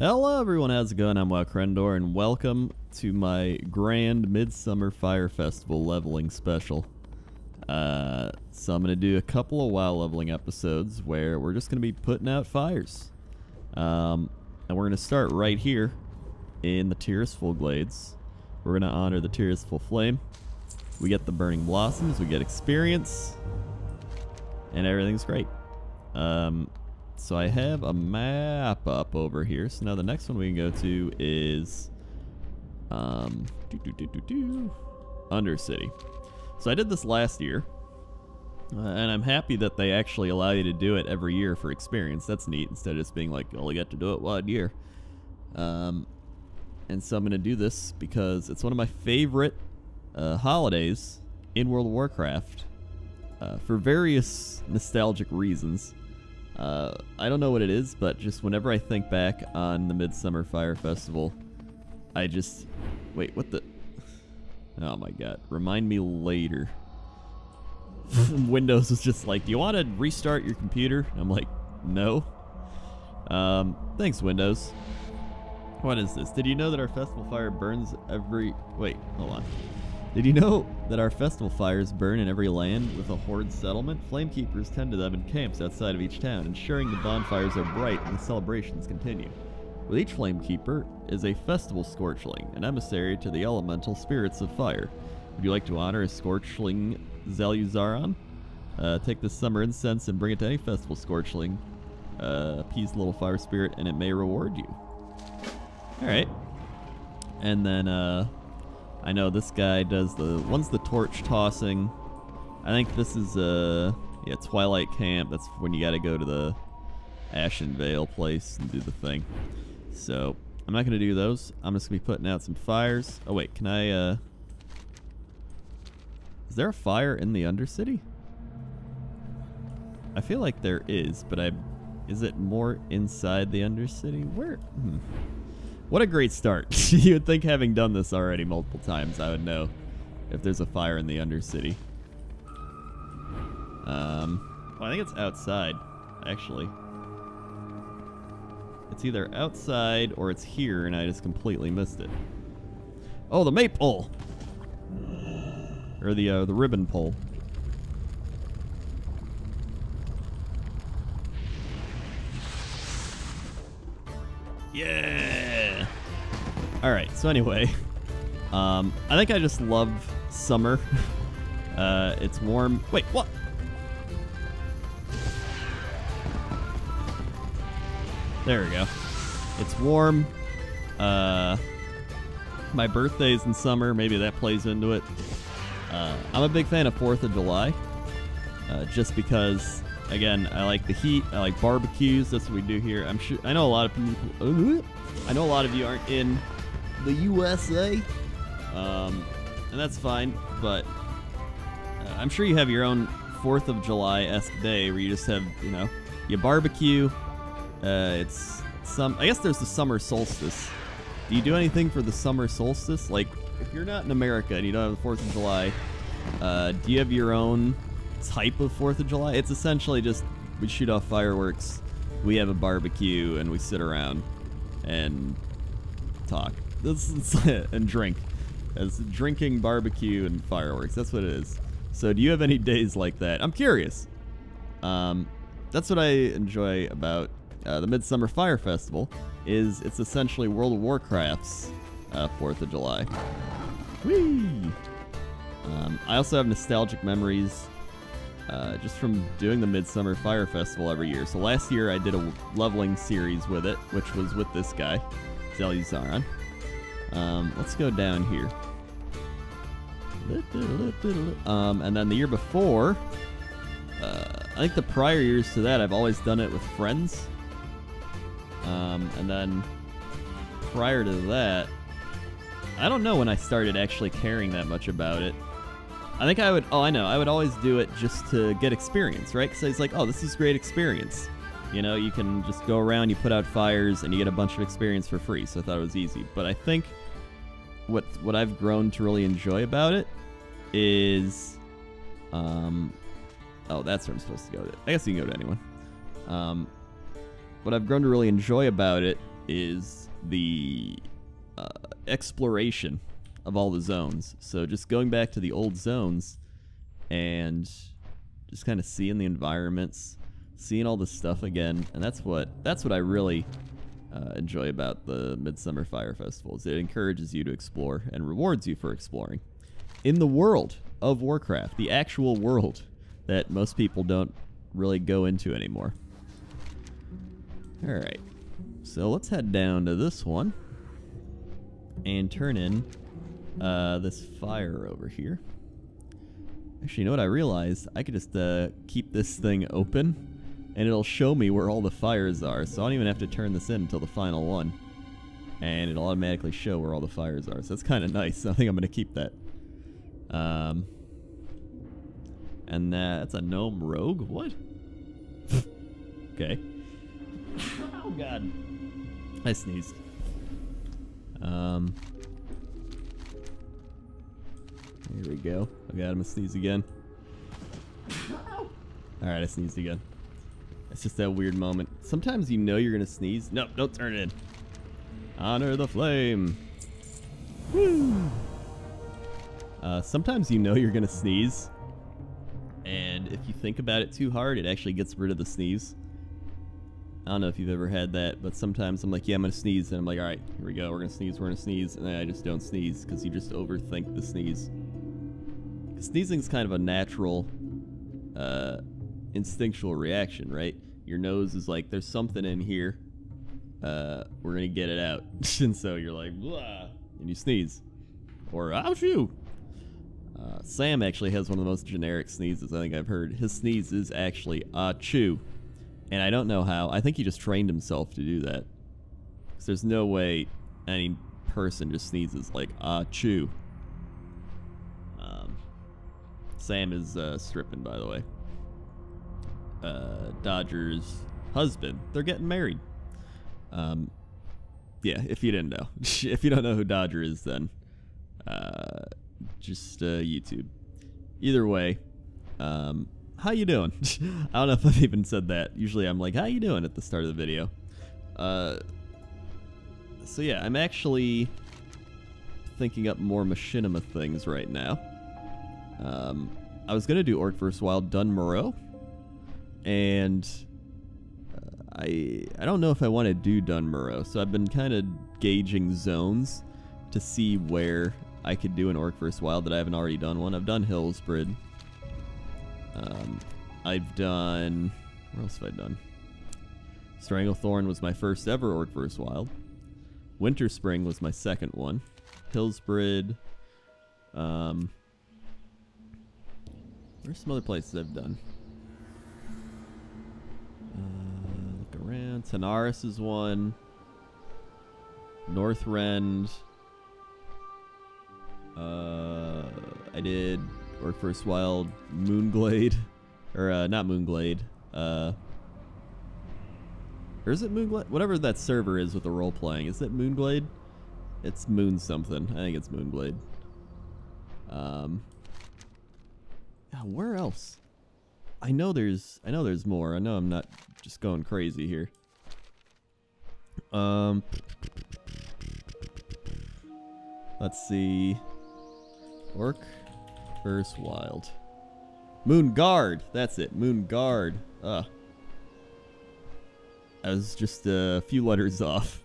Hello everyone, how's it going? I'm WoWcrendor and welcome to my grand Midsummer Fire Festival leveling special. So I'm going to do a couple of WoW leveling episodes where we're just going to be putting out fires. And we're going to start right here in the Tearsful Glades. We're going to honor the Tearsful Flame. We get the Burning Blossoms, we get experience, and everything's great. So I have a map up over here. So now the next one we can go to is Undercity. So I did this last year, and I'm happy that they actually allow you to do it every year for experience. That's neat, instead of just being like, you only get to do it 1 year. And so I'm going to do this because it's one of my favorite holidays in World of Warcraft for various nostalgic reasons. I don't know what it is, but just whenever I think back on the Midsummer Fire Festival, I just... Wait, what the... Oh my god. Remind me later. Windows was just like, do you want to restart your computer? And I'm like, no. Thanks, Windows. What is this? Did you know that our festival fire burns every... Wait, hold on. Did you know that our festival fires burn in every land with a horde settlement? Flamekeepers tend to them in camps outside of each town, ensuring the bonfires are bright and the celebrations continue. With each flamekeeper is a festival scorchling, an emissary to the elemental spirits of fire. Would you like to honor a scorchling Zaluzaran? Take this summer incense and bring it to any festival scorchling. Appease the little fire spirit and it may reward you. Alright. And then, I know this guy does one's the torch tossing. I think this is yeah, Twilight Camp. That's when you gotta go to the Ashen Vale place and do the thing. So I'm not gonna do those. I'm just gonna be putting out some fires. Oh wait, can I is there a fire in the Undercity? I feel like there is, but is it more inside the Undercity? Where? What a great start. You would think, having done this already multiple times, I would know if there's a fire in the Undercity. Well, I think it's outside, actually. It's either outside or it's here, and I just completely missed it. Oh, the maypole! Or the ribbon pole. Yeah! Alright, so anyway, I think I just love summer. It's warm. Wait, what? There we go. It's warm. My birthday's in summer. Maybe that plays into it. I'm a big fan of 4th of July. Just because, again, I like the heat. I like barbecues. That's what we do here. I know a lot of people. I know a lot of you aren't in the USA, and that's fine. But I'm sure you have your own 4th of July-esque day where you just have, you know, you barbecue. I guess there's the summer solstice. Do you do anything for the summer solstice? Like, if you're not in America and you don't have the 4th of July, do you have your own type of 4th of July? It's essentially just we shoot off fireworks, we have a barbecue, and we sit around and talk. And drink. It's drinking, barbecue, and fireworks. That's what it is. So do you have any days like that? I'm curious. That's what I enjoy about the Midsummer Fire Festival, is it's essentially World of Warcraft's 4th of July. Whee! I also have nostalgic memories just from doing the Midsummer Fire Festival every year. So last year I did a leveling series with it, which was with this guy, Zaluzaran. Let's go down here. And then the year before, I think the prior years to that, I've always done it with friends. And then prior to that, I don't know when I started actually caring that much about it. I think I would, I would always do it just to get experience, right? Because it's like, oh, this is great experience. You know, you can just go around, you put out fires, and you get a bunch of experience for free. So I thought it was easy. But I think what I've grown to really enjoy about it is, oh, that's where I'm supposed to go. I guess you can go to anyone. What I've grown to really enjoy about it is the exploration of all the zones. So just going back to the old zones and just kind of seeing the environments, seeing all this stuff again, and that's what I really enjoy about the Midsummer Fire Festival. Is it encourages you to explore and rewards you for exploring in the world of Warcraft, the actual world that most people don't really go into anymore. All right, so let's head down to this one and turn in this fire over here. Actually, you know what I realized? I could just keep this thing open, and it'll show me where all the fires are, so I don't even have to turn this in until the final one. And it'll automatically show where all the fires are, so that's kind of nice. I think I'm going to keep that. And that's a gnome rogue? What? Okay. Oh, God. I sneezed. Here we go. Oh, God, I'm going to sneeze again. Alright, I sneezed again. It's just that weird moment. Sometimes you know you're going to sneeze. Nope, don't turn it in. Honor the flame. Woo! Sometimes you know you're going to sneeze, and if you think about it too hard, it actually gets rid of the sneeze. I don't know if you've ever had that, but sometimes I'm like, yeah, I'm going to sneeze, and I'm like, alright, here we go, we're going to sneeze, and then I just don't sneeze, because you just overthink the sneeze. Sneezing is kind of a natural, instinctual reaction, right? Your nose is like, there's something in here, we're going to get it out. And so you're like, blah, and you sneeze. Or, ouchie! Sam actually has one of the most generic sneezes I think I've heard. His sneeze is actually achoo. And I don't know how. I think he just trained himself to do that. Because there's no way any person just sneezes like achoo. Sam is stripping, by the way. Dodger's husband. They're getting married. Yeah, if you didn't know. If you don't know who Dodger is, then just YouTube. Either way, how you doing? I don't know if I've even said that. Usually I'm like, how you doing at the start of the video. So yeah, I'm actually thinking up more machinima things right now. I was gonna do Orc vs. Wild Dun Moreau, and I don't know if I want to do Dun Moreau, so I've been kind of gauging zones to see where I could do an Orc vs. Wild that I haven't already done one. I've done Hillsbrid. I've done... Where else have I done? Stranglethorn was my first ever Orc vs. Wild. Winter Spring was my second one. Hillsbrid. There's some other places I've done. Look around. Tanaris is one. Northrend. I did Orc vs. Wild Moonglade. Or, not Moonglade. Or is it Moonglade? Whatever that server is with the role-playing. Is it Moonglade? It's Moon something. I think it's Moonglade. Where else? I know there's more. I know I'm not just going crazy here. Let's see. Orc vs. Wild. Moonguard! That's it. Moonguard. I was just a few letters off.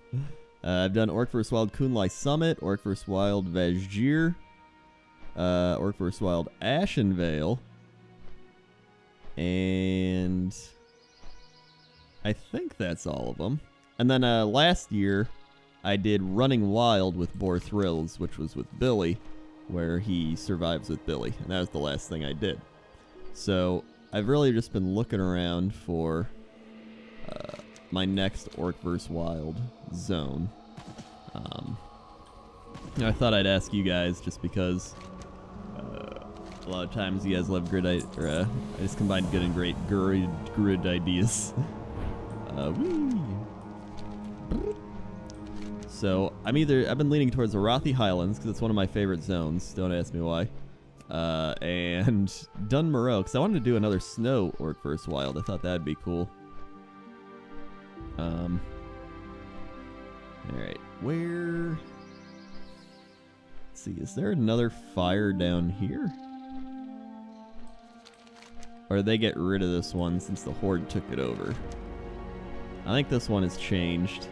I've done Orc vs. Wild Kunlai Summit, Orc vs. Wild Vajir, Orc vs. Wild Ashenvale, and I think that's all of them. And then last year, I did Running Wild with Boar Thrills, which was with Billy, where he survives with Billy, and that was the last thing I did. So I've really just been looking around for my next Orc vs. Wild zone. I thought I'd ask you guys just because a lot of times you guys love grid I just combined good and great grid ideas. So I've been leaning towards the Arathi Highlands because it's one of my favorite zones. Don't ask me why. And Dun Moreau because I wanted to do another snow Orc vs. Wild. I thought that'd be cool. where... Let's see, is there another fire down here? Or did they get rid of this one since the Horde took it over? I think this one has changed.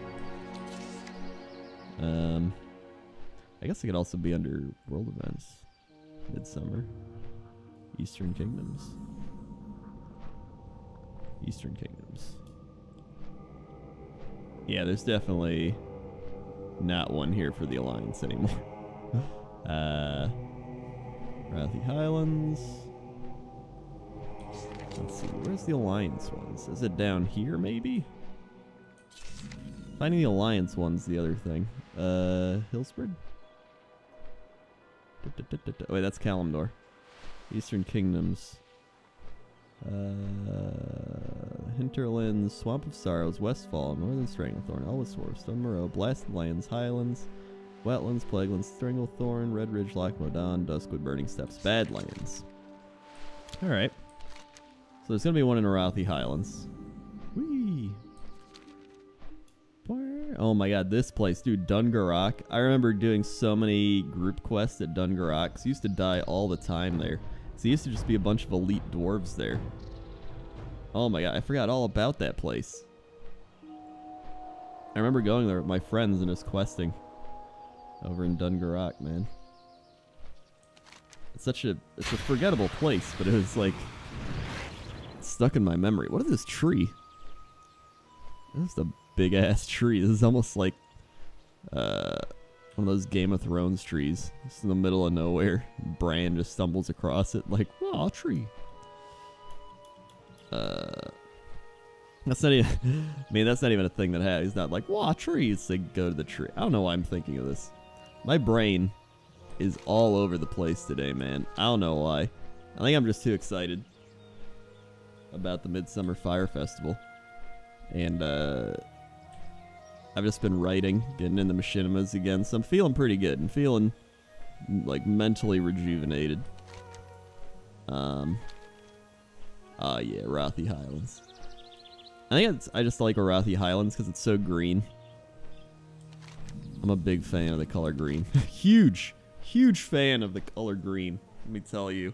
I guess it could also be under world events. Midsummer. Eastern Kingdoms. Eastern Kingdoms. Yeah, there's definitely not one here for the Alliance anymore. Wrathy Highlands. Let's see, where's the Alliance ones? Is it down here, maybe? Finding the Alliance one's the other thing. Hillsbred? Oh, wait, that's Kalimdor. Eastern Kingdoms. Hinterlands, Swamp of Sorrows, Westfall, Northern Stranglethorn, Elwysworth, Stone Moreau, Blasted Lands, Highlands, Wetlands, Plaguelands, Stranglethorn, Red Ridge, Loch Modan, Duskwood, Burning Steppes, Badlands. Alright. So there's going to be one in Wrathy Highlands. Whee! Oh my god, this place, dude, Dungarok. I remember doing so many group quests at Dungarok. I used to die all the time there. So there used to just be a bunch of elite dwarves there. Oh my god, I forgot all about that place. I remember going there with my friends and just questing over in Dungarok, man. It's a forgettable place, but it was like stuck in my memory. What is this tree? This is a big ass tree. This is almost like one of those Game of Thrones trees. It's in the middle of nowhere. Bran just stumbles across it like, wow, a tree. That's not even, I mean, that's not even a thing that happens. He's not like, wow, trees. They go to the tree. I don't know why I'm thinking of this. My brain is all over the place today, man. I don't know why. I think I'm just too excited about the Midsummer Fire Festival. And, I've just been writing, getting into machinimas again, so I'm feeling pretty good. I'm feeling, like, mentally rejuvenated. Yeah, Wrathy Highlands. I think I just like Wrathy Highlands because it's so green. I'm a big fan of the color green. Huge fan of the color green, let me tell you.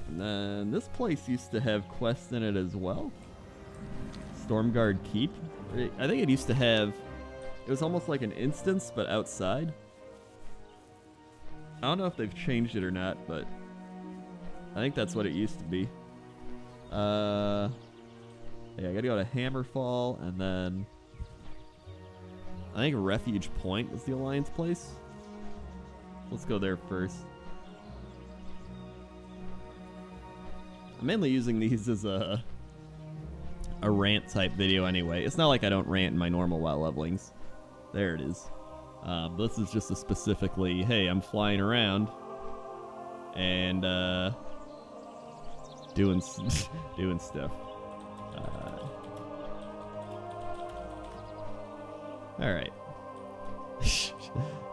And then this place used to have quests in it as well. Stormguard Keep. I think it used to have... It was almost like an instance, but outside. I don't know if they've changed it or not, but... I think that's what it used to be. Yeah, I gotta go to Hammerfall, and then... I think Refuge Point is the Alliance place. Let's go there first. I'm mainly using these as a rant type video anyway. It's not like I don't rant in my normal WoW levelings. There it is. This is just a specifically, hey, I'm flying around and doing stuff. All right.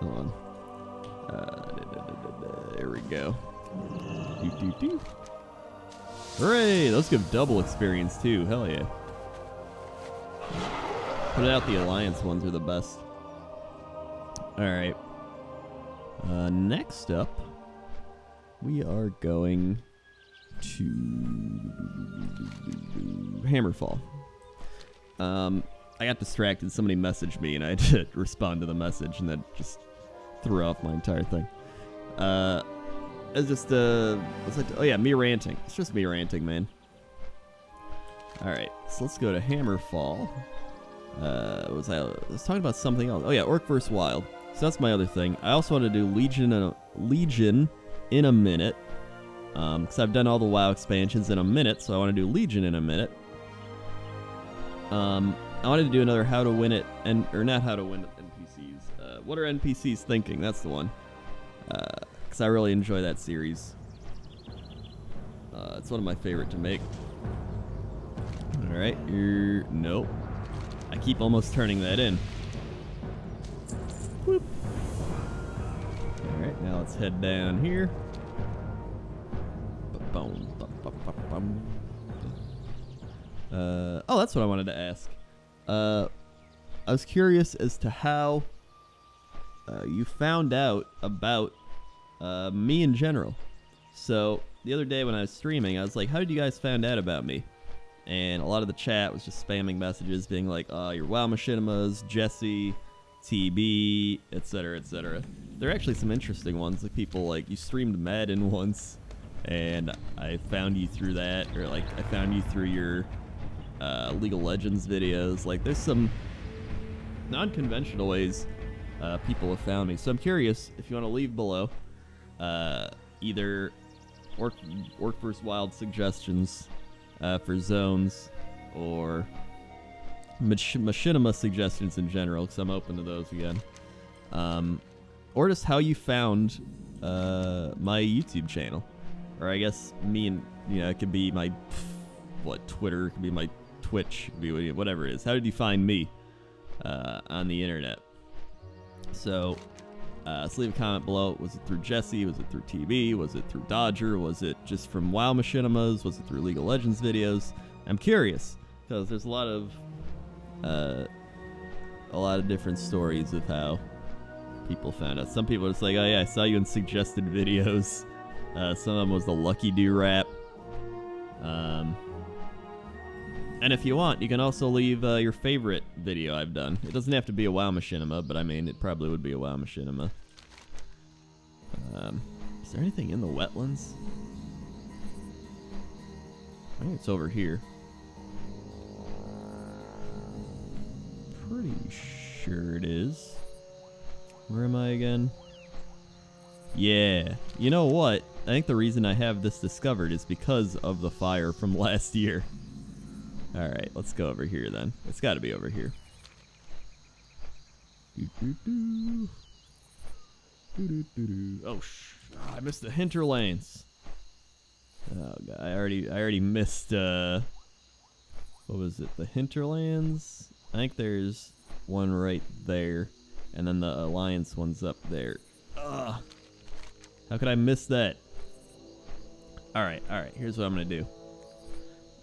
Hold on. There we go. Hooray! Those give double experience too. Hell yeah. Put it out, the Alliance ones are the best. Alright. Next up, we are going to Hammerfall. I got distracted. Somebody messaged me and I had to respond to the message, and that just threw off my entire thing. It's just, it's like, oh yeah, me ranting. It's just me ranting, man. Alright, so let's go to Hammerfall. I was talking about something else. Oh yeah, Orc vs. Wild. So that's my other thing. I also want to do Legion in a minute. Because I've done all the WoW expansions in a minute, so I want to do Legion in a minute. I wanted to do another How to Win It, or not How to Win NPCs. What are NPCs thinking? That's the one. Because I really enjoy that series. It's one of my favorite to make. Alright, nope. I keep almost turning that in. Whoop. Alright, now let's head down here. Oh, that's what I wanted to ask. I was curious as to how you found out about me in general. So the other day when I was streaming, I was like, how did you guys find out about me? And a lot of the chat was just spamming messages being like, your WoW machinimas, Jesse, TB, etc., etc. There are actually some interesting ones, like people like, you streamed Madden once, and I found you through that, or like I found you through your League of Legends videos. Like there's some non-conventional ways people have found me. So I'm curious if you want to leave below either Orc vs. Wild suggestions for zones, or machinima suggestions in general, because I'm open to those again. Or just how you found my YouTube channel. Or I guess me and, it could be my, Twitter, it could be my Twitch, it could be whatever it is. How did you find me on the internet? So, let's leave a comment below. Was it through Jesse? Was it through TV? Was it through Dodger? Was it just from WoW machinimas? Was it through League of Legends videos? I'm curious, because there's a lot of different stories of how people found us. Some people are just like, oh yeah, I saw you in suggested videos. Some of them was the Lucky Do rap. And if you want, you can also leave your favorite video I've done. It doesn't have to be a WoW machinima, but I mean, it probably would be a WoW machinima. Is there anything in the wetlands? I think it's over here. Pretty sure it is. Where am I again? Yeah. You know what? I think the reason I have this discovered is because of the fire from last year. Alright, let's go over here then. It's got to be over here. Oh, I missed the hinterlands. Oh god, I already missed what was it? The hinterlands? I think there's one right there, and then the alliance one's up there. Ugh. How could I miss that? Alright, here's what I'm gonna do.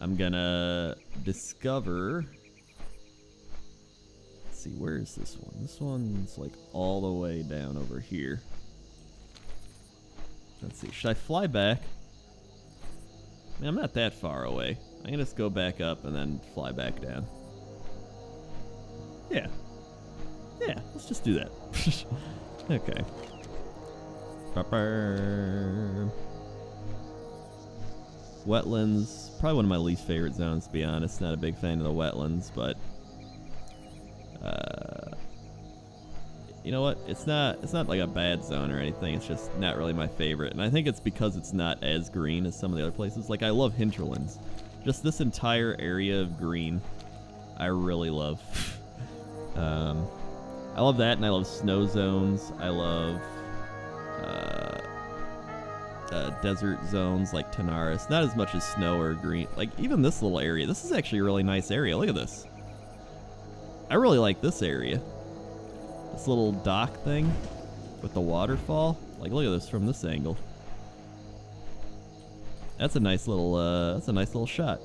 I'm gonna discover. Let's see, where is this one? This one's like all the way down over here. Let's see, should I fly back? I mean, I'm not that far away. I can just go back up and then fly back down. Yeah, let's just do that. Okay. Wetlands, probably one of my least favorite zones, to be honest. Not a big fan of the wetlands, but you know what? It's not like a bad zone or anything. It's just not really my favorite, and I think it's because it's not as green as some of the other places. Like, I love hinterlands. Just this entire area of green, I really love. I love that, and I love snow zones. I love desert zones like Tanaris. Not as much as snow or green. Like, even this little area. This is actually a really nice area. Look at this. I really like this area. This little dock thing with the waterfall. Like, look at this from this angle. That's a nice little shot.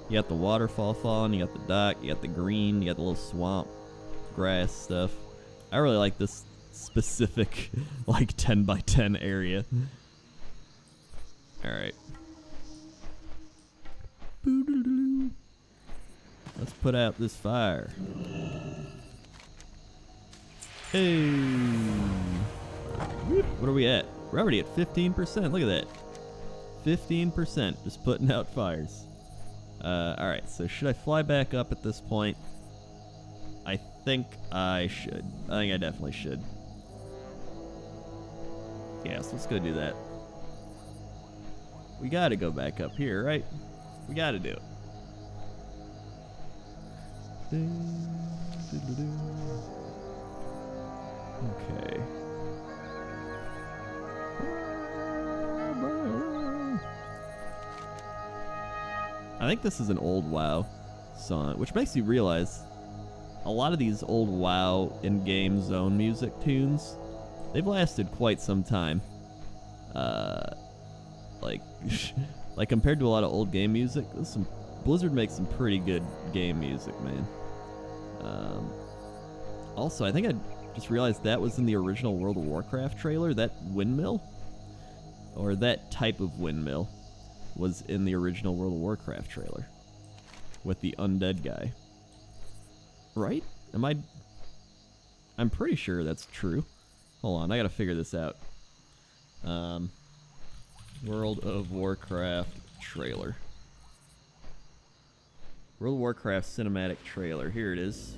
You got the waterfall falling, you got the dock, you got the green, you got the little swamp grass stuff. I really like this specific like 10 by 10 area. Alright. Let's put out this fire. Hey. What are we at? We're already at 15%. Look at that. 15% just putting out fires. Alright, so should I fly back up at this point? I think I should. I think I definitely should. Yeah, so let's go do that. We gotta go back up here, right? We gotta do it. Okay. I think this is an old WoW song, which makes you realize a lot of these old WoW in-game zone music tunes, they've lasted quite some time. Like compared to a lot of old game music, Blizzard makes some pretty good game music, man. Um, also, I think I just realized that was in the original World of Warcraft trailer. That windmill, or that type of windmill, was in the original World of Warcraft trailer with the undead guy. Right? I'm pretty sure that's true. Hold on, I gotta figure this out. World of Warcraft trailer. World of Warcraft cinematic trailer. Here it is.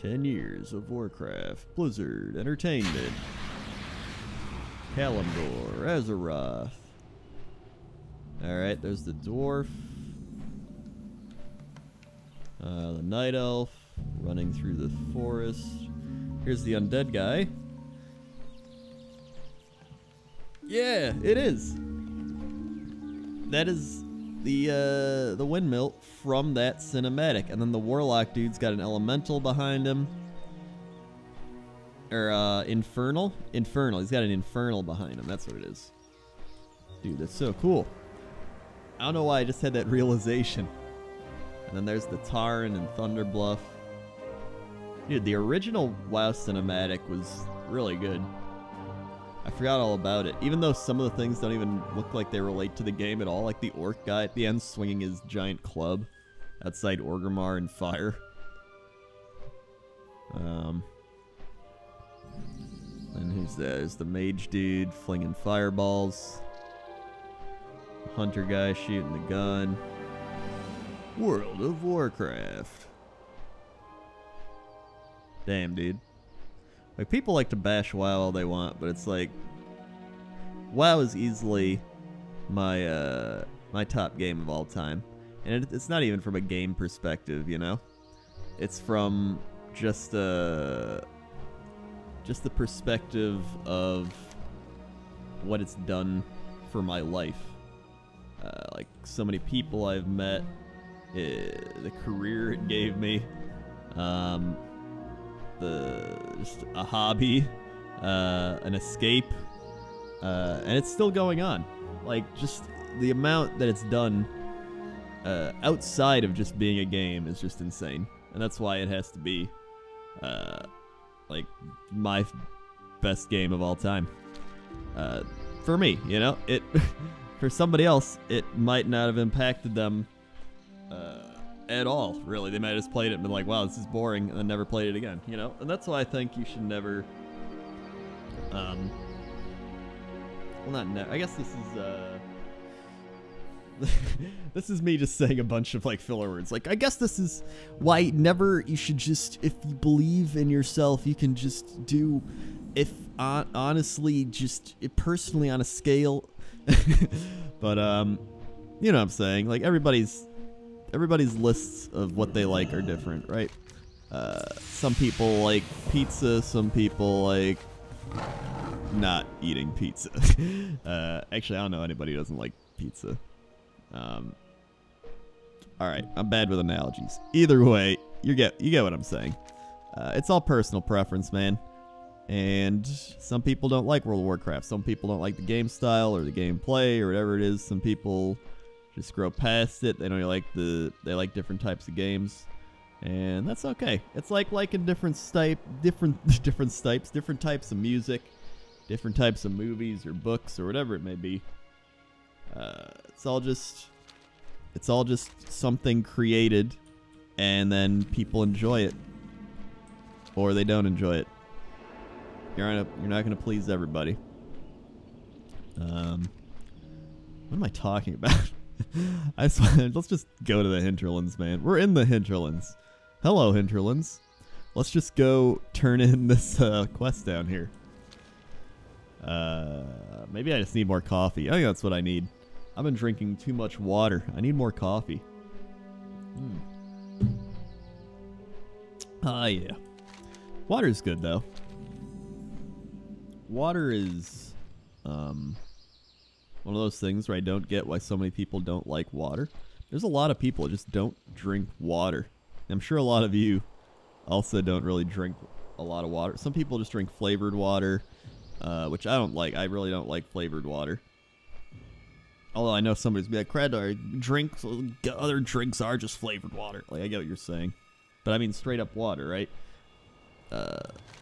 10 years of Warcraft. Blizzard Entertainment. Kalimdor. Azeroth. Alright, there's the dwarf. The night elf. Running through the forest. Here's the undead guy. Yeah, it is. That is the windmill from that cinematic, and then the warlock dude's got an elemental behind him, or infernal. He's got an infernal behind him. That's what it is. Dude, that's so cool. I don't know why I just had that realization. And then there's the Tarn and Thunderbluff. Dude, the original WoW cinematic was really good. I forgot all about it. Even though some of the things don't even look like they relate to the game at all. Like the orc guy at the end swinging his giant club outside Orgrimmar in fire. And who's that? There's the mage dude flinging fireballs. The hunter guy shooting the gun. World of Warcraft. Damn, dude. Like, people like to bash WoW all they want, but it's like, WoW is easily my my top game of all time, and it's not even from a game perspective, you know. It's from just the perspective of what it's done for my life. Like, so many people I've met, the career it gave me. Just a hobby, an escape, and it's still going on. Like, just the amount that it's done outside of just being a game is just insane, and that's why it has to be like my best game of all time. For me, you know, it for somebody else it might not have impacted them at all, really. They might have just played it and been like, wow, this is boring, and then never played it again, you know? And that's why I think you should never, well, not never, I guess this is, this is me just saying a bunch of, like, filler words. Like, I guess this is why never you should just, if you believe in yourself, you can just do, if, honestly, just, personally on a scale, but, you know what I'm saying? Like, everybody's lists of what they like are different, right? Some people like pizza, some people like not eating pizza. Actually, I don't know anybody who doesn't like pizza. Alright, I'm bad with analogies. Either way, you get what I'm saying. It's all personal preference, man. And some people don't like World of Warcraft. Some people don't like the game style or the gameplay or whatever it is. Some people just grow past it. They don't like they like different types of games, and that's okay. It's like liking different types of music, different types of movies or books or whatever it may be. It's all just something created, and then people enjoy it, or they don't enjoy it. You're not gonna please everybody. What am I talking about? Let's just go to the hinterlands, man. We're in the hinterlands. Hello, hinterlands. Let's just go turn in this quest down here. Maybe I just need more coffee. I think that's what I need. I've been drinking too much water. I need more coffee. Yeah. Water's good, though. Water is one of those things where I don't get why so many people don't like water. There's a lot of people that just don't drink water. I'm sure a lot of you also don't really drink a lot of water. Some people just drink flavored water, which I don't like. I really don't like flavored water. Although I know somebody's be like, Crendor, drinks, other drinks are just flavored water. Like, I get what you're saying. But I mean straight up water, right?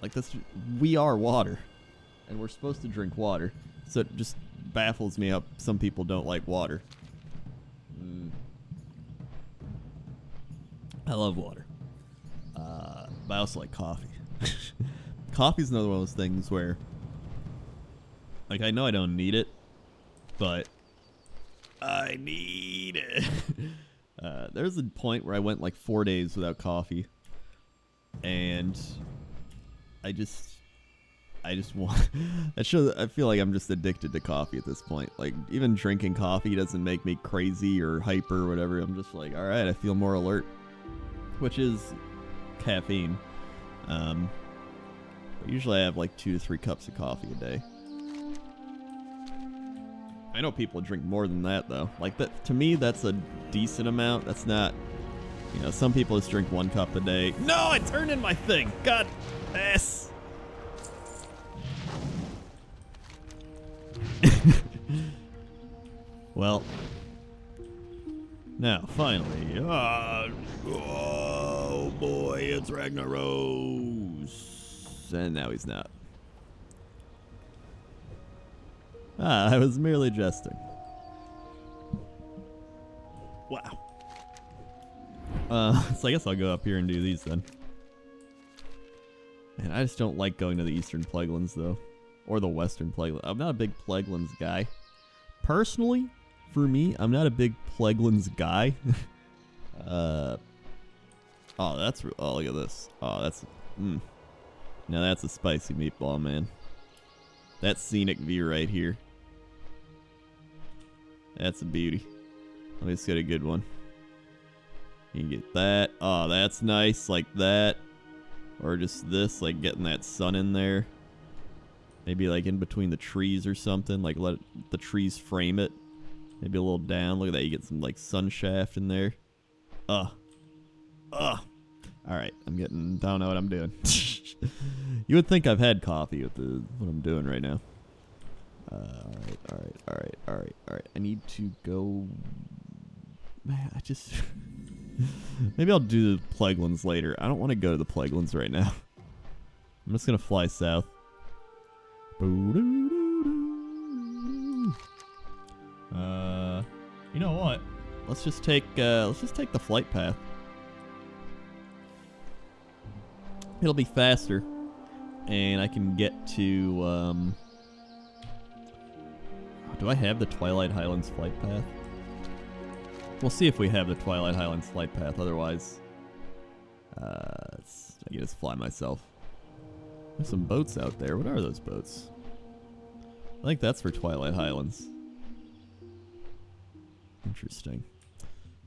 Like, this, we are water. And we're supposed to drink water. So it just baffles me how some people don't like water. I love water. But I also like coffee. Coffee's another one of those things where, like, I know I don't need it, but I need it. There's a point where I went like 4 days without coffee, and I just want. I feel like I'm just addicted to coffee at this point. Like, even drinking coffee doesn't make me crazy or hyper or whatever. I'm just like, all right, I feel more alert, which is caffeine. But usually I have like 2 to 3 cups of coffee a day. I know people drink more than that though. Like, that, to me, that's a decent amount. That's not, you know, some people just drink 1 cup a day. No, I turned in my thing. God, ass. Well, now finally, oh boy, it's Ragnaros. And now he's not. I was merely jesting. Wow. So I guess I'll go up here and do these then. Man, I just don't like going to the Eastern Plaguelands though. Or the Western Plaguelands. I'm not a big Plaguelands guy. Personally, for me, I'm not a big Plaguelands guy. Oh, that's... Oh, look at this. Oh, that's... Now that's a spicy meatball, man. That scenic view right here. That's a beauty. Let me just get a good one. You can get that. Oh, that's nice, like that. Or just this, like getting that sun in there. Maybe like in between the trees or something. Like let the trees frame it. Maybe a little down. Look at that. You get some like sun shaft in there. Alright, I don't know what I'm doing. You would think I've had coffee with what I'm doing right now. Alright. I need to go... Man, maybe I'll do the Plaguelands later. I don't want to go to the Plaguelands right now. I'm just going to fly south. You know what? Let's just take the flight path. It'll be faster, and I can get to, do I have the Twilight Highlands flight path? We'll see if we have the Twilight Highlands flight path, otherwise, I can just fly myself. There's some boats out there. What are those boats? I think that's for Twilight Highlands. Interesting.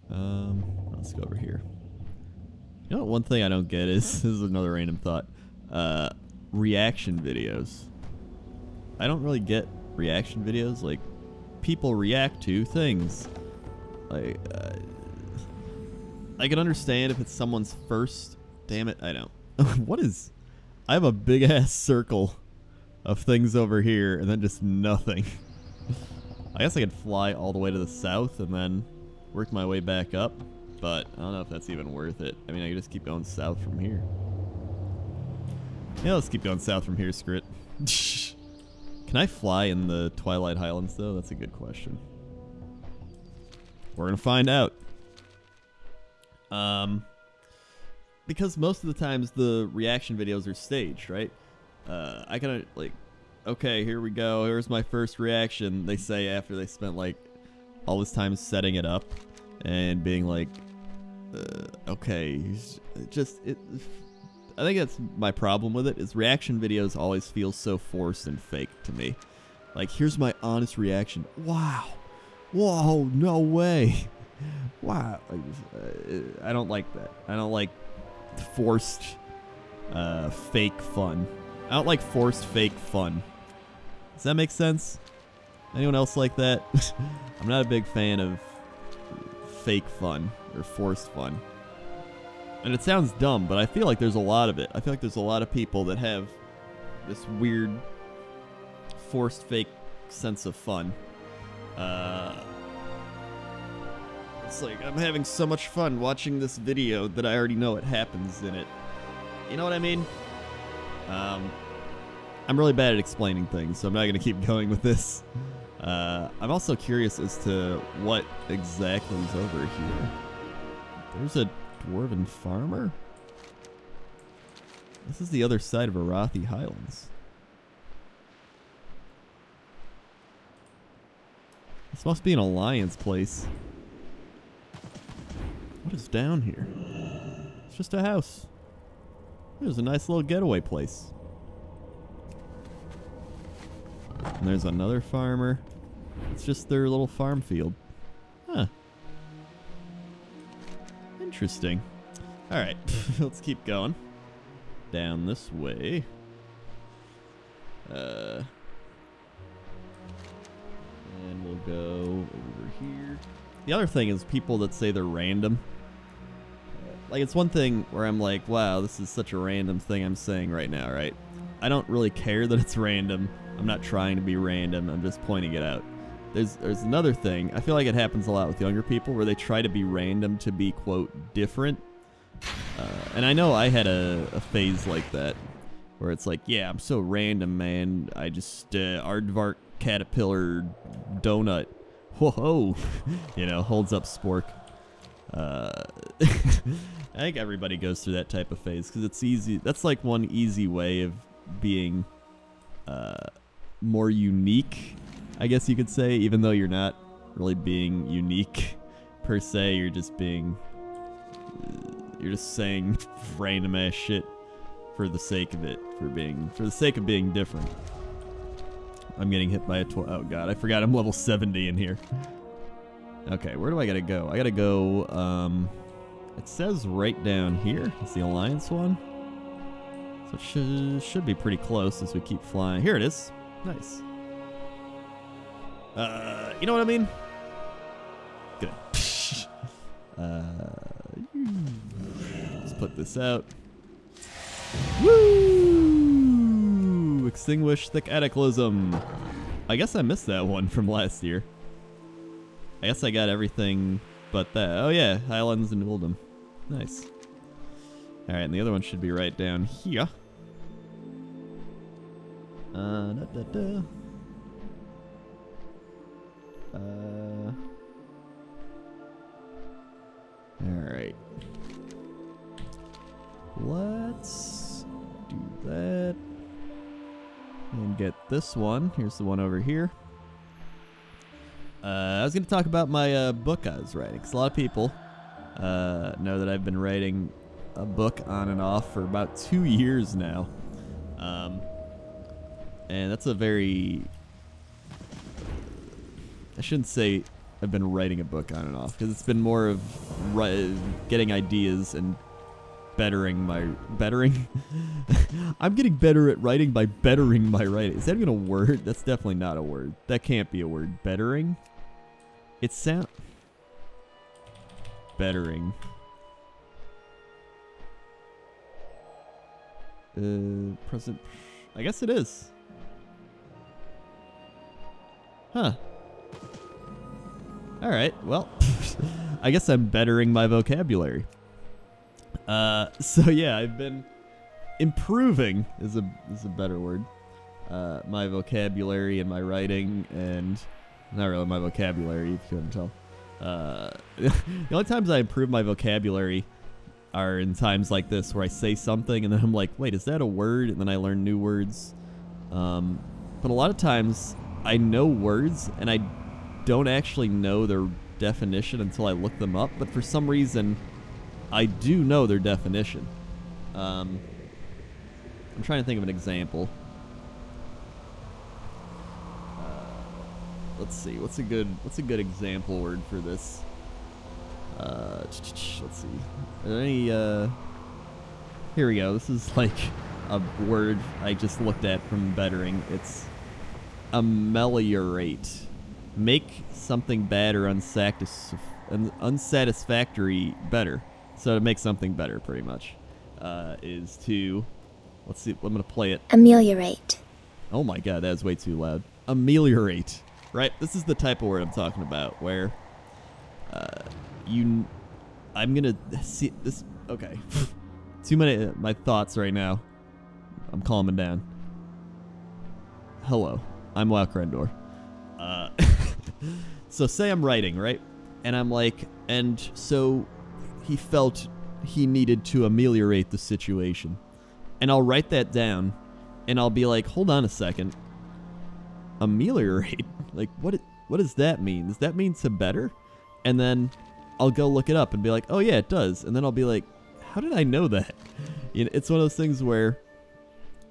Let's go over here. You know what, one thing I don't get is, this is another random thought, reaction videos. I don't really get reaction videos, like, people react to things. Like, I can understand if it's someone's first, damn it, I don't. What is, I have a big ass circle of things over here and then just nothing. I guess I could fly all the way to the south and then work my way back up. But I don't know if that's even worth it. I mean, I can just keep going south from here. Yeah, let's keep going south from here, screw it. Can I fly in the Twilight Highlands, though? That's a good question. We're going to find out. Because most of the times the reaction videos are staged, right? I kind of, like, okay, here we go. Here's my first reaction, they say after they spent, like, all this time setting it up and being like, okay, I think that's my problem with it, is reaction videos always feel so forced and fake to me. Like, here's my honest reaction. Wow. Whoa, no way. Wow. I don't like that. I don't like forced fake fun. I don't like forced fake fun. Does that make sense? Anyone else like that? I'm not a big fan of fake fun or forced fun. And it sounds dumb, but I feel like there's a lot of it. I feel like there's a lot of people that have this weird forced fake sense of fun. It's like I'm having so much fun watching this video that I already know what happens in it. You know what I mean? I'm really bad at explaining things, so I'm not going to keep going with this. I'm also curious as to what exactly is over here. There's a dwarven farmer? This is the other side of Arathi Highlands. This must be an alliance place. What is down here? It's just a house. There's a nice little getaway place. And there's another farmer. It's just their little farm field. Huh. Interesting. Alright, let's keep going. Down this way. And we'll go over here. The other thing is people that say they're random. Like, it's one thing where I'm like, wow, this is such a random thing I'm saying right now, right? I don't really care that it's random. I'm not trying to be random. I'm just pointing it out. There's another thing. I feel like it happens a lot with younger people where they try to be random to be, quote, different. And I know I had a phase like that where it's like, yeah, I'm so random, man. I just, aardvark caterpillar donut. Whoa, you know, holds up spork. I think everybody goes through that type of phase because it's easy. That's like one easy way of being more unique, I guess you could say, even though you're not really being unique per se. You're just being, you're just saying random ass shit for the sake of it, for the sake of being different. I'm getting hit by a oh god, I forgot I'm level 70 in here. Okay, where do I gotta go? I gotta go, it says right down here. It's the Alliance one. So it should be pretty close as we keep flying. Here it is. Nice. You know what I mean? Good. Let's put this out. Woo! Extinguish the Cataclysm. I guess I missed that one from last year. I guess I got everything but that. Oh yeah, Highlands and Uldum. Nice. Alright, and the other one should be right down here. Alright. Let's do that. And get this one. Here's the one over here. I was going to talk about my book I was writing, because a lot of people know that I've been writing a book on and off for about 2 years now. And that's a very... I shouldn't say I've been writing a book on and off, because it's been more of getting ideas and bettering my... Bettering? I'm getting better at writing by bettering my writing. Is that even a word? That's definitely not a word. That can't be a word. Bettering? It sound... Bettering. Present... I guess it is. Huh. Alright, well, I guess I'm bettering my vocabulary. So yeah, I've been improving is a better word. My vocabulary and my writing, and not really my vocabulary, if you couldn't tell. The only times I improve my vocabulary are in times like this where I say something and then I'm like, wait, is that a word? And then I learn new words. But a lot of times I know words and I don't actually know their definition until I look them up, but for some reason I do know their definition. I'm trying to think of an example. Let's see, what's a good example word for this? Let's see. Are there any here we go. This is like a word I just looked at from bettering. It's ameliorate. Make something bad or unsatisfactory better. So to make something better, pretty much, is to, let's see, I'm gonna play it. Ameliorate. Oh my god, that was way too loud. Ameliorate. Right? This is the type of word I'm talking about, where I'm gonna see this. Okay. Too many my thoughts right now. I'm calming down. Hello, I'm WoWcrendor. So say I'm writing, right? And I'm like, and so he felt he needed to ameliorate the situation. And I'll write that down, and I'll be like, hold on a second. Ameliorate? Like, what does that mean? Does that mean to better? And then I'll go look it up and be like, oh yeah, it does. And then I'll be like, how did I know that? You know, it's one of those things where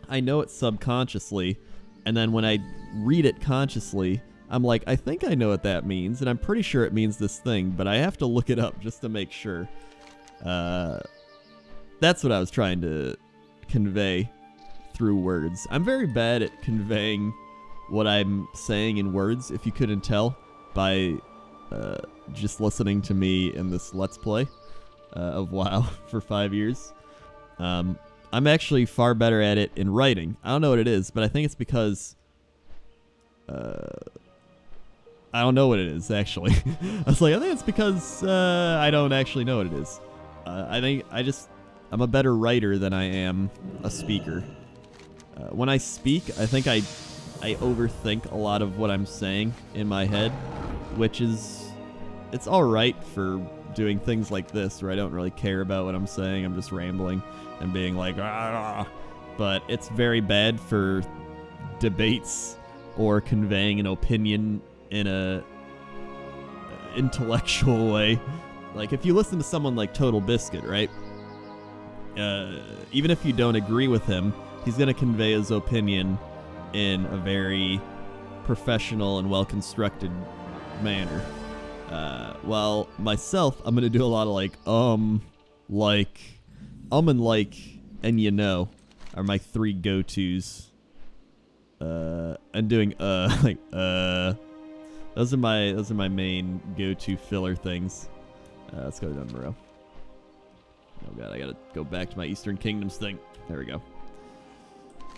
I know it subconsciously, and then when I read it consciously, I'm like, I think I know what that means, and I'm pretty sure it means this thing, but I have to look it up just to make sure. That's what I was trying to convey through words. I'm very bad at conveying what I'm saying in words, if you couldn't tell, by just listening to me in this Let's Play of WoW for 5 years. I'm actually far better at it in writing. I don't know what it is, but I think it's because... I don't know what it is, actually. I was like, I think it's because I don't actually know what it is. I think I'm a better writer than I am a speaker. When I speak, I think I overthink a lot of what I'm saying in my head, which is, it's alright for doing things like this, where I don't really care about what I'm saying. I'm just rambling and being like, ah, but it's very bad for debates or conveying an opinion in a intellectual way. Like, if you listen to someone like Total Biscuit, right? Even if you don't agree with him, he's going to convey his opinion in a very professional and well-constructed manner. While myself, I'm going to do a lot of like, and like, and you know, are my three go-tos. And doing, like, those are my main go-to filler things. Let's go down the row. Oh god, I gotta go back to my Eastern Kingdoms thing. There we go.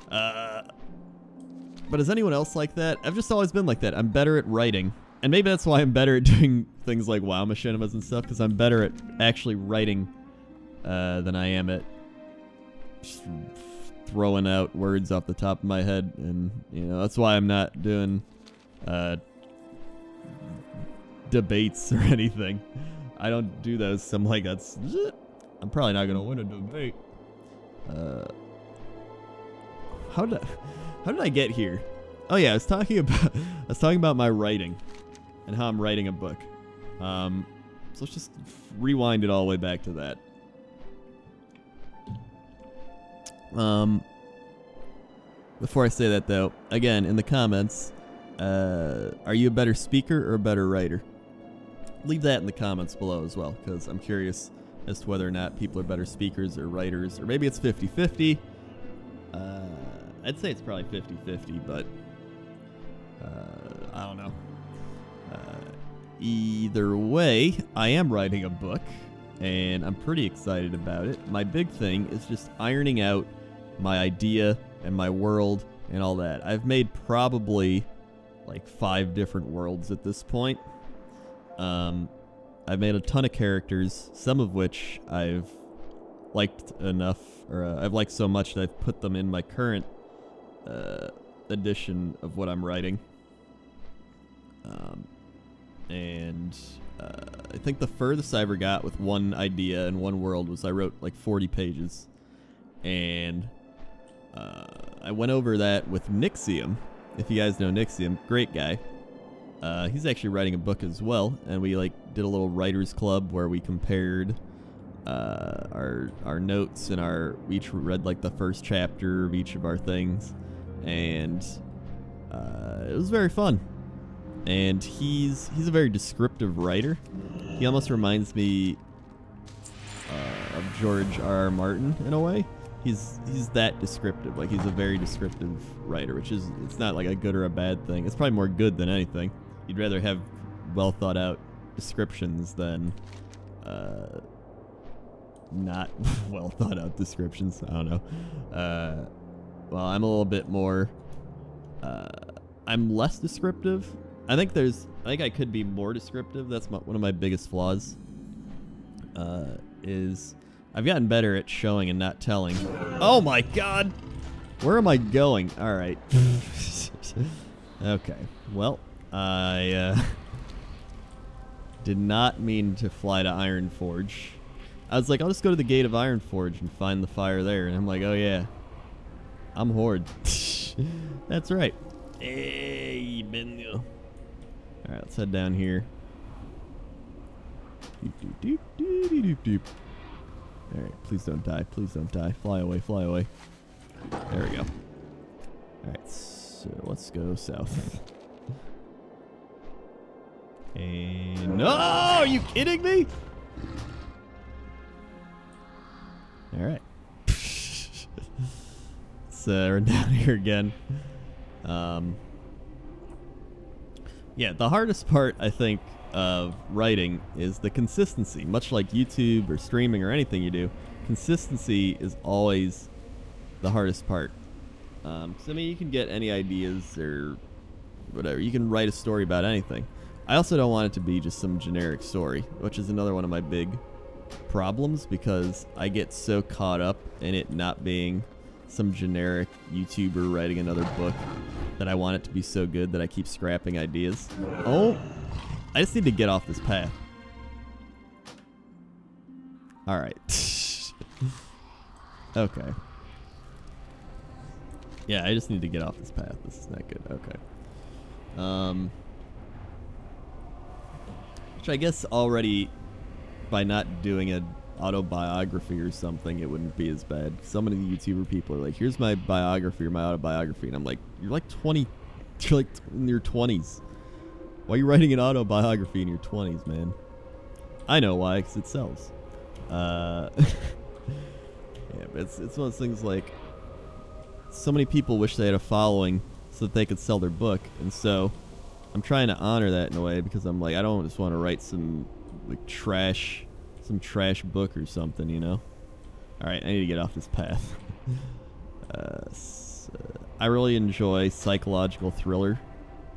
But is anyone else like that? I've just always been like that. I'm better at writing. And maybe that's why I'm better at doing things like WoW machinimas and stuff, because I'm better at actually writing than I am at just throwing out words off the top of my head. And, you know, that's why I'm not doing debates or anything. I don't do those, so I'm like, I'm probably not gonna win a debate. How did I get here? Oh yeah, I was talking about my writing and how I'm writing a book. So let's just rewind it all the way back to that. Before I say that though, again, in the comments, are you a better speaker or a better writer? Leave that in the comments below as well, because I'm curious as to whether or not people are better speakers or writers, or maybe it's 50-50. I'd say it's probably 50-50, but I don't know. Either way, I am writing a book, and I'm pretty excited about it. My big thing is just ironing out my idea and my world and all that. I've made probably like 5 different worlds at this point. I've made a ton of characters, some of which I've liked enough, or I've liked so much that I've put them in my current edition of what I'm writing. I think the furthest I ever got with one idea and one world was I wrote like 40 pages. And I went over that with Nixium. If you guys know Nixium, great guy. He's actually writing a book as well, and we like did a little writers club where we compared our notes, and we each read like the first chapter of each of our things, and it was very fun. And he's a very descriptive writer. He almost reminds me of George R.R. Martin in a way. He's that descriptive. Like, he's a very descriptive writer, which is, it's not like a good or a bad thing. It's probably more good than anything. You'd rather have well thought out descriptions than not well thought out descriptions. I don't know. Well, I'm a little bit more. I'm less descriptive. I think I could be more descriptive. That's one of my biggest flaws. is I've gotten better at showing and not telling. Oh my god! Where am I going? Alright. Okay. Well, I did not mean to fly to Ironforge. I was like, I'll just go to the gate of Ironforge and find the fire there. And I'm like, oh yeah. I'm Horde. That's right. Hey, Alright, let's head down here. Alright, please don't die. Please don't die. Fly away, fly away. There we go. Alright, so let's go south. And no! Are you kidding me? Alright. Let's run down here again. Yeah, the hardest part, I think, of writing is the consistency. Much like YouTube or streaming or anything you do, consistency is always the hardest part. So, I mean, you can get any ideas or whatever. You can write a story about anything. I also don't want it to be just some generic story, which is another one of my big problems, because I get so caught up in it not being some generic YouTuber writing another book that I want it to be so good that I keep scrapping ideas. Oh, I just need to get off this path. All right. Okay. Yeah, I just need to get off this path. This is not good. Okay. Which I guess already, by not doing an autobiography or something, it wouldn't be as bad. So many YouTuber people are like, here's my biography or my autobiography. And I'm like, you're like 20. You're like in your 20s. Why are you writing an autobiography in your 20s, man? I know why, because it sells. Yeah, but it's one of those things like, so many people wish they had a following so that they could sell their book, and so I'm trying to honor that in a way, because I'm like, I don't just want to write some like trash book or something, you know? Alright, I need to get off this path. So I really enjoy psychological thriller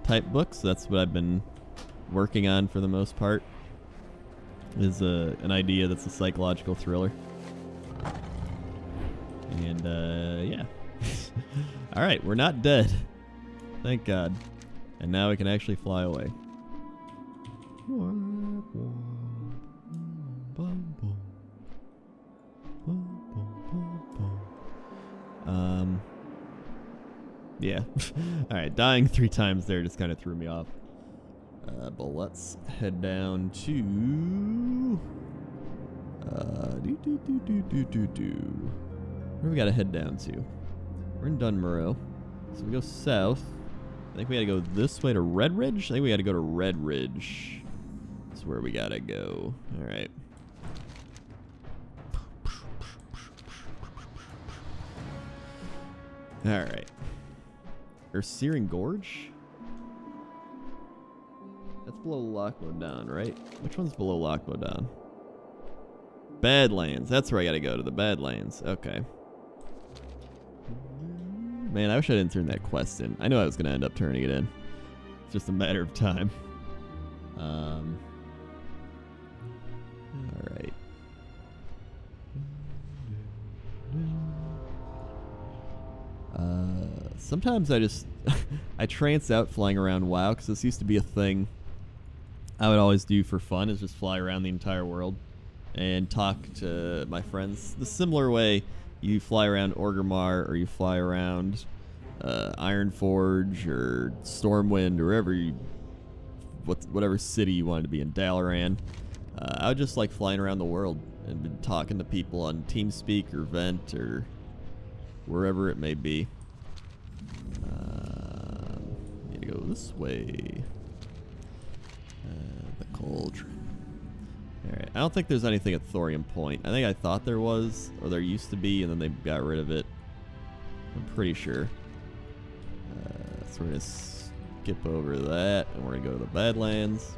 type books. That's what I've been working on for the most part, is an idea that's a psychological thriller. And yeah. Alright, we're not dead. Thank God. And now we can actually fly away. Yeah. Alright, dying 3 times there just kind of threw me off. But let's head down to... Where do we gotta head down to? We're in Dunmorrow. So we go south. I think we gotta go this way to Red Ridge? I think we gotta go to Red Ridge. That's where we gotta go. Alright. Alright. Or Searing Gorge? That's below Lockwood Down, right? Which one's below Lockwood Down? Badlands. That's where I gotta go, to the Badlands. Okay. Man, I wish I didn't turn that quest in. I knew I was gonna end up turning it in. It's just a matter of time. Alright. Sometimes I just... I trance out flying around WoW, because this used to be a thing I would always do for fun, is just fly around the entire world and talk to my friends the similar way you fly around Orgrimmar, or you fly around Ironforge or Stormwind, or wherever you, whatever city you wanted to be in, Dalaran. I would just like flying around the world and been talking to people on TeamSpeak or Vent or wherever it may be. Need to go this way. The Cauldron. Alright, I don't think there's anything at Thorium Point. I think I thought there was, or there used to be, and then they got rid of it. I'm pretty sure. So we're going to skip over that, and we're going to go to the Badlands.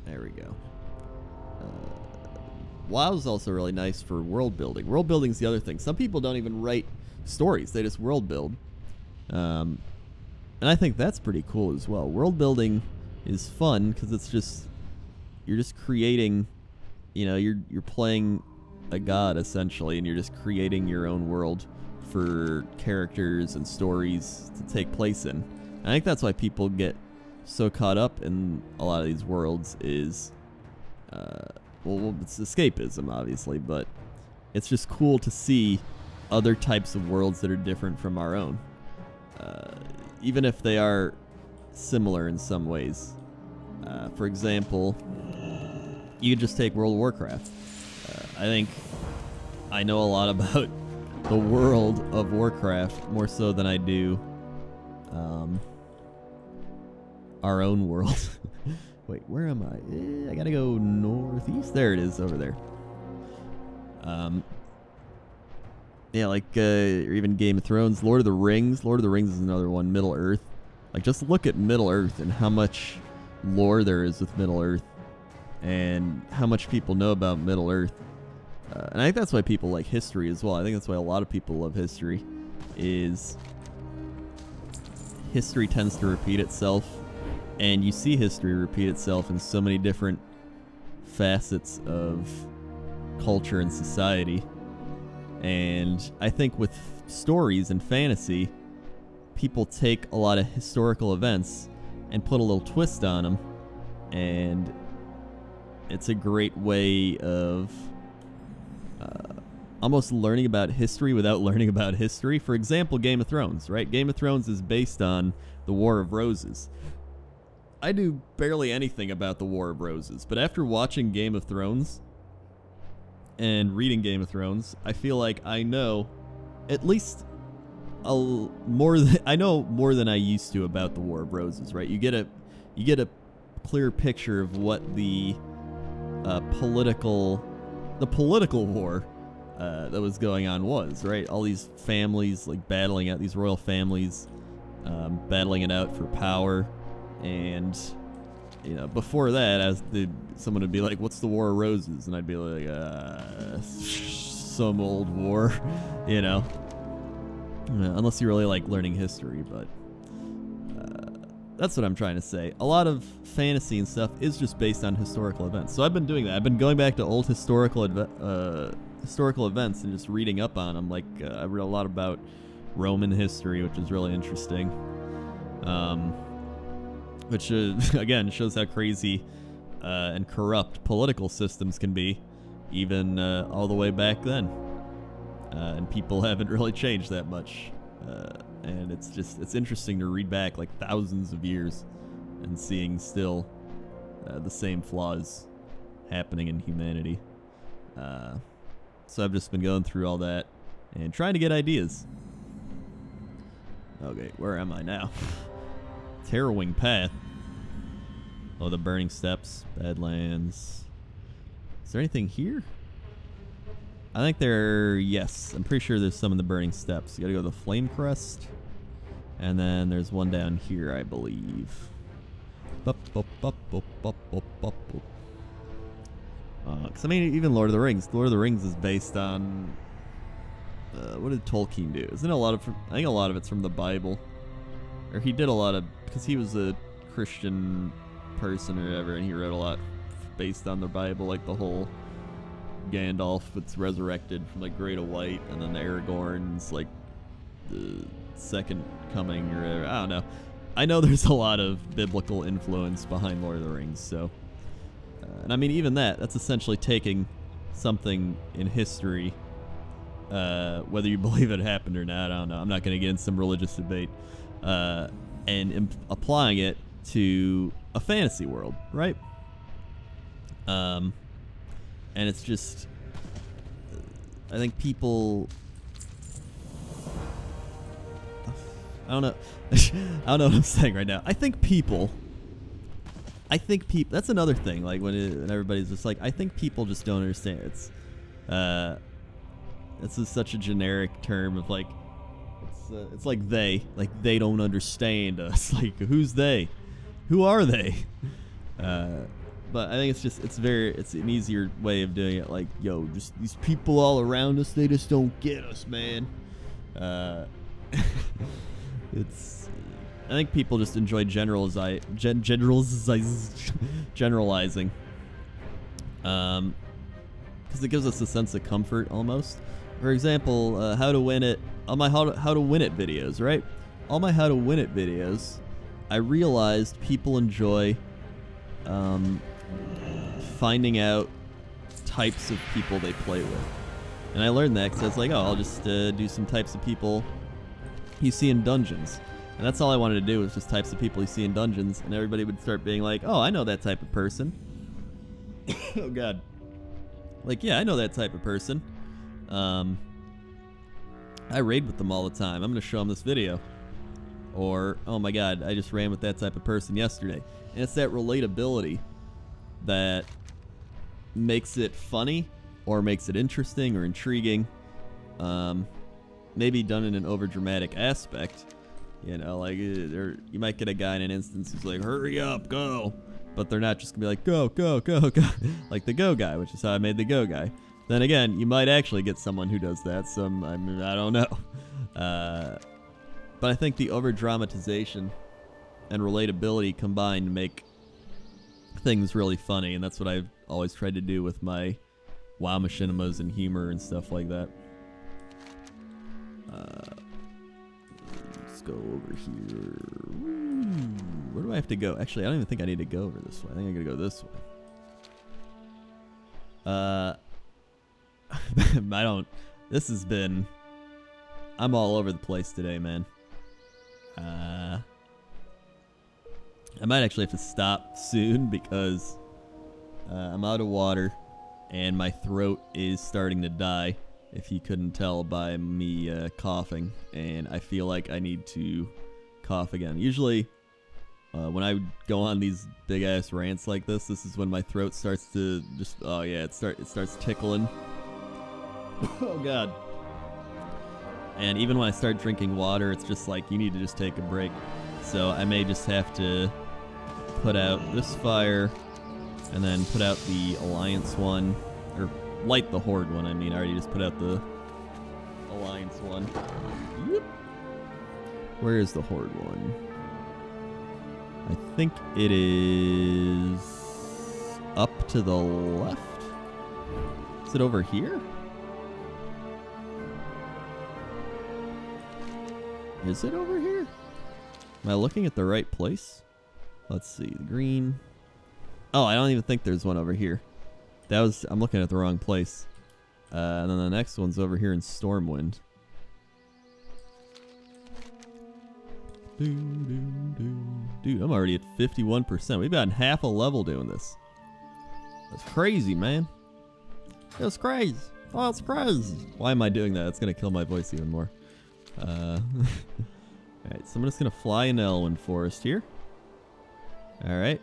There we go. WoW's also really nice for world building. World building's the other thing. Some people don't even write stories. They just world build. And I think that's pretty cool as well. World building is fun because it's just you're just creating, you know, you're playing a god essentially, and you're just creating your own world for characters and stories to take place in. And I think that's why people get so caught up in a lot of these worlds is, well, it's escapism, obviously, but it's just cool to see other types of worlds that are different from our own, even if they are similar in some ways. For example, you could just take World of Warcraft. I think I know a lot about the world of Warcraft more so than I do our own world. Wait, where am I? I gotta go northeast. There it is, over there. Yeah, like or even Game of Thrones, Lord of the Rings. Lord of the Rings is another one. Middle Earth. Like, just look at Middle Earth and how much lore there is with Middle Earth, and how much people know about Middle Earth. And I think that's why people like history as well. I think that's why a lot of people love history, is history tends to repeat itself, and you see history repeat itself in so many different facets of culture and society. And I think with stories and fantasy, people take a lot of historical events and put a little twist on them, and it's a great way of almost learning about history without learning about history. For example, Game of Thrones, right? Game of Thrones is based on the War of Roses. I knew barely anything about the War of Roses, but after watching Game of Thrones and reading Game of Thrones, I feel like I know at least more than I used to about the War of Roses, right? You get a clear picture of what the political war that was going on was, right? All these families like battling out, these royal families battling it out for power. And you know, before that, someone would be like, "What's the War of Roses?" and I'd be like, "Some old war," you know. Unless you really like learning history, but that's what I'm trying to say. A lot of fantasy and stuff is just based on historical events. So I've been doing that. I've been going back to old historical events and just reading up on them. Like I read a lot about Roman history, which is really interesting. Which again shows how crazy and corrupt political systems can be, even all the way back then. And people haven't really changed that much. And it's interesting to read back like thousands of years and seeing still the same flaws happening in humanity. So I've just been going through all that and trying to get ideas. Okay, where am I now? Terrorwing Path. Oh, the Burning Steps, Badlands. Is there anything here? I think yes, I'm pretty sure there's some in the Burning Steps. You gotta go to the Flame Crest, and then there's one down here, I believe. Because I mean, even Lord of the Rings. Lord of the Rings is based on what did Tolkien do? Isn't it a lot of? I think a lot of it's from the Bible, or he did a lot of, because he was a Christian person or whatever, and he wrote a lot based on the Bible, like the whole Gandalf that's resurrected from like Grey to White, and then the Aragorn's like the second coming or whatever. I don't know. I know there's a lot of biblical influence behind Lord of the Rings, so and I mean even that's essentially taking something in history, whether you believe it happened or not, I don't know. I'm not going to get into some religious debate, and applying it to a fantasy world, right? And it's just, I think people, I don't know, I don't know what I'm saying right now. I think people, that's another thing, like when everybody's just like, I think people just don't understand. This is such a generic term of like, it's like they don't understand us. Like, who's they? Who are they? But I think it's an easier way of doing it. Like, yo, just these people all around us, they just don't get us, man. It's I think people just enjoy generalizing. Because it gives us a sense of comfort almost. For example, how to win it. All my how to win it videos, right? All my how to win it videos, I realized people enjoy finding out types of people they play with. And I learned that because I was like, oh, I'll just do some types of people you see in dungeons. And that's all I wanted to do was just types of people you see in dungeons. And everybody would start being like, oh, I know that type of person. Oh, God. Like, yeah, I know that type of person. I raid with them all the time. I'm going to show them this video. Or, oh my God, I just ran with that type of person yesterday. And it's that relatability that makes it funny or makes it interesting or intriguing. Maybe done in an overdramatic aspect. You know, like, you might get a guy in an instance who's like, hurry up, go. But they're not just going to be like, go, go, go, go. Like the go guy, which is how I made the go guy. Then again, you might actually get someone who does that. I mean, I don't know. But I think the over-dramatization and relatability combined make things really funny. And that's what I've always tried to do with my WoW machinimas and humor and stuff like that. Let's go over here. Where do I have to go? Actually, I don't even think I need to go over this way. I think I gotta go this way. I don't. This has been. I'm all over the place today, man. I might actually have to stop soon because I'm out of water and my throat is starting to die. If you couldn't tell by me coughing, and I feel like I need to cough again. Usually, when I go on these big ass rants like this is when my throat starts to just. Oh yeah, it starts tickling. Oh God. And even when I start drinking water, it's just like, you need to just take a break. So I may just have to put out this fire and then put out the Alliance one, or light the Horde one, I mean. I already just put out the Alliance one. Yep. Where is the Horde one? I think it is up to the left. Is it over here? Is it over here? Am I looking at the right place? Let's see. The green. Oh, I don't even think there's one over here. I'm looking at the wrong place. And then the next one's over here in Stormwind. Dude, I'm already at 51%. We've gotten half a level doing this. That's crazy, man. It's crazy. Oh, it's crazy. Why am I doing that? It's going to kill my voice even more. Alright, so I'm just going to fly in Elwyn Forest here. Alright.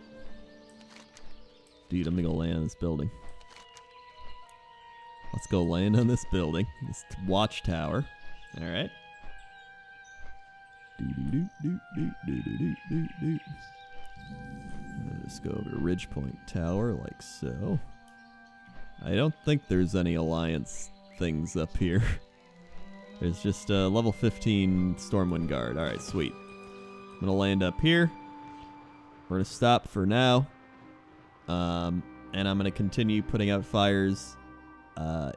Dude, I'm going to go land on this building. Let's go land on this building. This watchtower. Alright. Let's go over to Ridgepoint Tower like so. I don't think there's any Alliance things up here. There's just a level 15 Stormwind Guard. Alright, sweet. I'm going to land up here. We're going to stop for now. And I'm going to continue putting out fires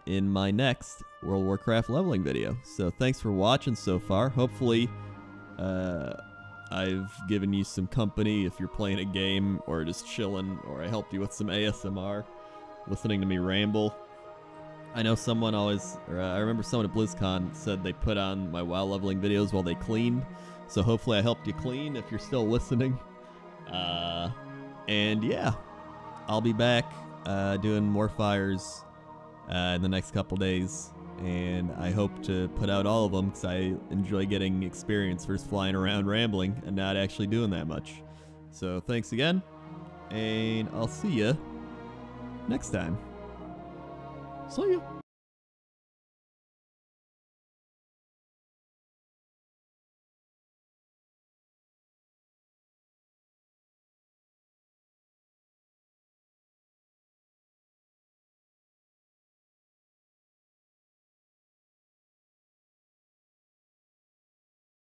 in my next World of Warcraft leveling video. So thanks for watching so far. Hopefully I've given you some company if you're playing a game or just chilling, or I helped you with some ASMR, listening to me ramble. I know someone always, or I remember someone at BlizzCon said they put on my WoW leveling videos while they cleaned. So hopefully I helped you clean if you're still listening. And yeah, I'll be back doing more fires in the next couple days. And I hope to put out all of them because I enjoy getting experience versus flying around rambling and not actually doing that much. So thanks again, and I'll see you next time. See ya.